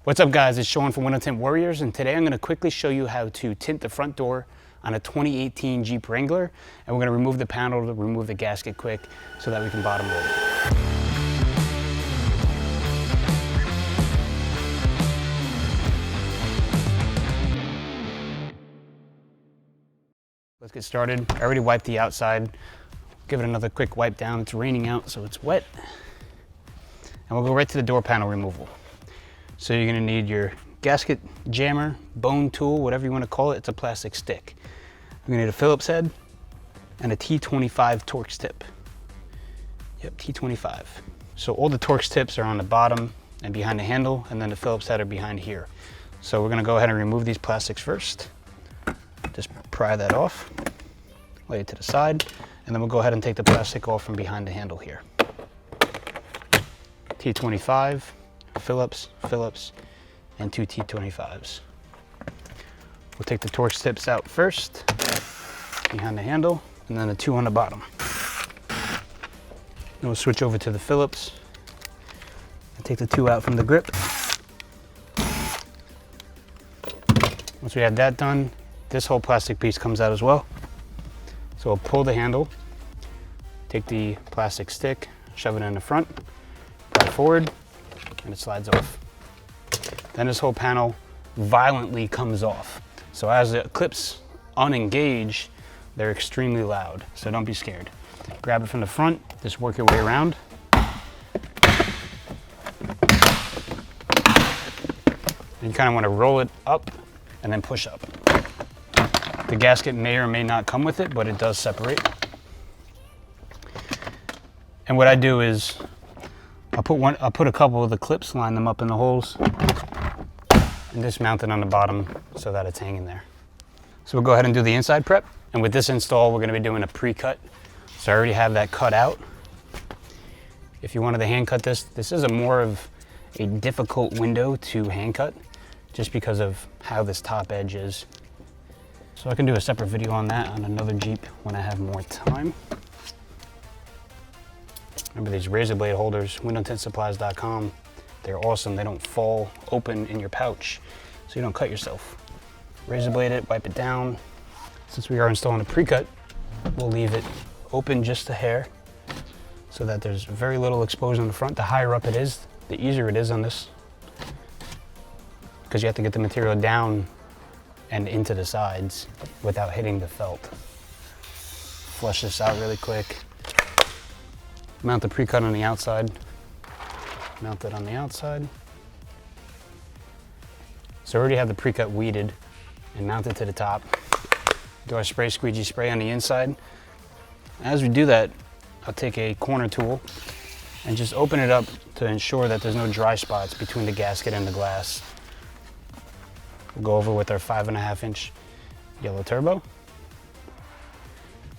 What's up guys, it's Sean from Window Tint Warriors, and today I'm going to quickly show you how to tint the front door on a 2018 Jeep Wrangler, and we're going to remove the panel, remove the gasket quick so that we can bottom load it. Let's get started. I already wiped the outside. Give it another quick wipe down. It's raining out, so it's wet. And we'll go right to the door panel removal. So you're gonna need your gasket jammer, bone tool, whatever you wanna call it. It's a plastic stick. You're gonna need a Phillips head and a T25 Torx tip. Yep, T25. So all the Torx tips are on the bottom and behind the handle, and then the Phillips head are behind here. So we're gonna go ahead and remove these plastics first. Just pry that off, lay it to the side, and then we'll go ahead and take the plastic off from behind the handle here. T25, Phillips, and two T25s. We'll take the Torx tips out first, behind the handle, and then the two on the bottom. Then we'll switch over to the Phillips and take the two out from the grip. Once we have that done, this whole plastic piece comes out as well. So we'll pull the handle, take the plastic stick, shove it in the front, pry forward, and it slides off. Then this whole panel violently comes off. So as the clips unengage, they're extremely loud, so don't be scared. Grab it from the front, just work your way around. And you kind of want to roll it up and then push up. The gasket may or may not come with it, but it does separate. And what I do is I'll put a couple of the clips, line them up in the holes, and just mount it on the bottom so that it's hanging there. So we'll go ahead and do the inside prep. And with this install, we're going to be doing a pre-cut. So I already have that cut out. If you wanted to hand cut this is a more of a difficult window to hand cut just because of how this top edge is. So I can do a separate video on that on another Jeep when I have more time. Remember these razor blade holders, windowtintsupplies.com. They're awesome. They don't fall open in your pouch, so you don't cut yourself. Razor blade it, wipe it down. Since we are installing a pre-cut, we'll leave it open just a hair so that there's very little exposure on the front. The higher up it is, the easier it is on this, because you have to get the material down and into the sides without hitting the felt. Flush this out really quick. Mount the pre-cut on the outside. Mount it on the outside. So I already have the pre-cut weeded and mounted to the top. Do our spray squeegee spray on the inside. As we do that, I'll take a corner tool and just open it up to ensure that there's no dry spots between the gasket and the glass. We'll go over with our 5.5-inch yellow turbo.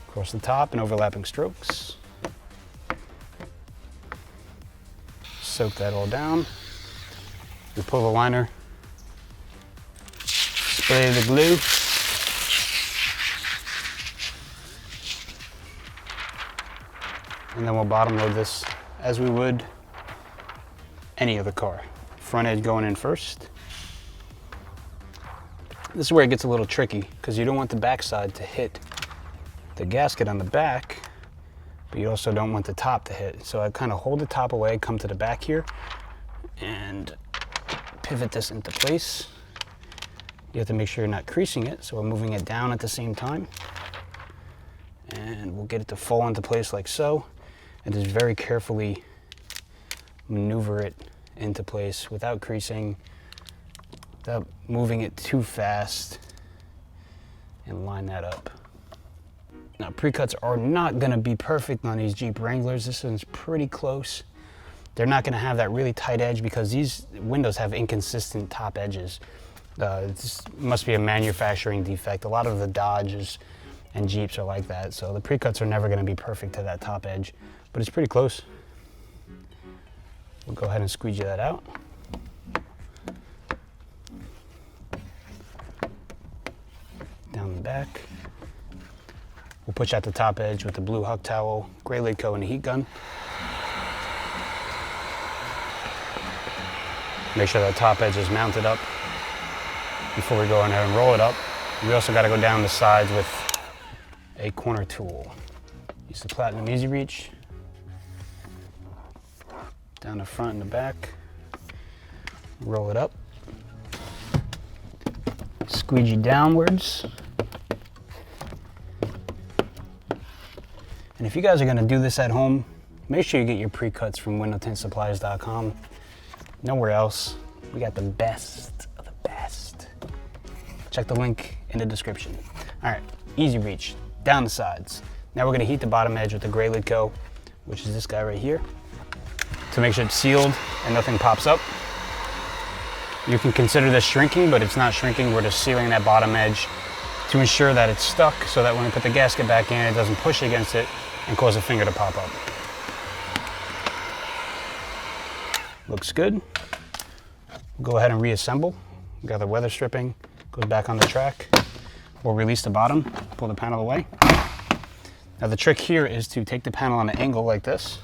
Across the top in overlapping strokes. Soak that all down. We pull the liner, spray the glue, and then we'll bottom load this as we would any other car. Front edge going in first. This is where it gets a little tricky because you don't want the backside to hit the gasket on the back, but you also don't want the top to hit. So I kind of hold the top away, come to the back here, and pivot this into place. You have to make sure you're not creasing it, so we're moving it down at the same time. And we'll get it to fall into place like so, and just very carefully maneuver it into place without creasing, without moving it too fast, and line that up. Now, pre-cuts are not gonna be perfect on these Jeep Wranglers. This one's pretty close. They're not gonna have that really tight edge because these windows have inconsistent top edges. This must be a manufacturing defect. A lot of the Dodges and Jeeps are like that. So the pre-cuts are never gonna be perfect to that top edge, but it's pretty close. We'll go ahead and squeegee that out. Down the back. We'll push out the top edge with the blue huck towel, gray lid coat, and a heat gun. Make sure that top edge is mounted up before we go in there and roll it up. We also got to go down the sides with a corner tool. Use the Platinum Easy Reach. Down the front and the back. Roll it up. Squeegee downwards. And if you guys are going to do this at home, make sure you get your pre-cuts from windowtintsupplies.com. Nowhere else. We got the best of the best. Check the link in the description. All right, easy reach, down the sides. Now we're going to heat the bottom edge with the gray lid coat, which is this guy right here, to make sure it's sealed and nothing pops up. You can consider this shrinking, but it's not shrinking. We're just sealing that bottom edge to ensure that it's stuck so that when we put the gasket back in, it doesn't push against it and cause a finger to pop up. Looks good. We'll go ahead and reassemble. We got the weather stripping, goes back on the track. We'll release the bottom, pull the panel away. Now the trick here is to take the panel on an angle like this,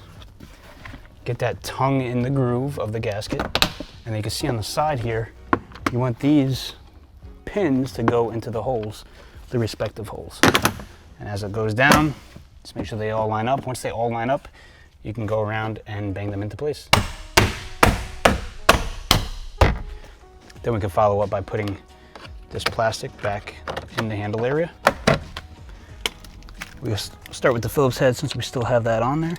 get that tongue in the groove of the gasket, and then you can see on the side here, you want these pins to go into the holes, the respective holes. And as it goes down, just make sure they all line up. Once they all line up, you can go around and bang them into place. Then we can follow up by putting this plastic back in the handle area. We'll start with the Phillips head since we still have that on there.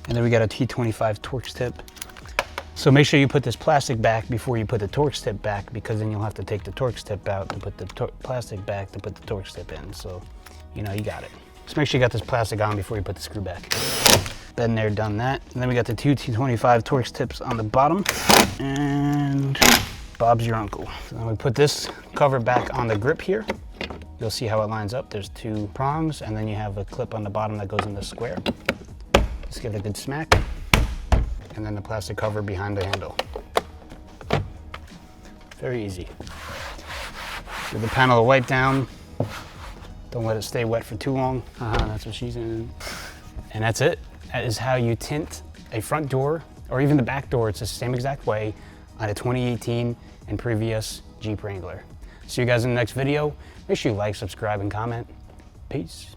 And then we got a T25 Torx tip. So make sure you put this plastic back before you put the Torx tip back, because then you'll have to take the Torx tip out to put the plastic back to put the Torx tip in. So, you know, you got it. Just make sure you got this plastic on before you put the screw back. Been there, done that. And then we got the two T25 Torx tips on the bottom. And Bob's your uncle. So then we put this cover back on the grip here. You'll see how it lines up. There's two prongs, and then you have a clip on the bottom that goes in the square. Just give it a good smack. And then the plastic cover behind the handle. Very easy. Give the panel a wipe down. Don't let it stay wet for too long. That's what she's in. And that's it. That is how you tint a front door, or even the back door. It's the same exact way on a 2018 and previous Jeep Wrangler. See you guys in the next video. Make sure you like, subscribe, and comment. Peace.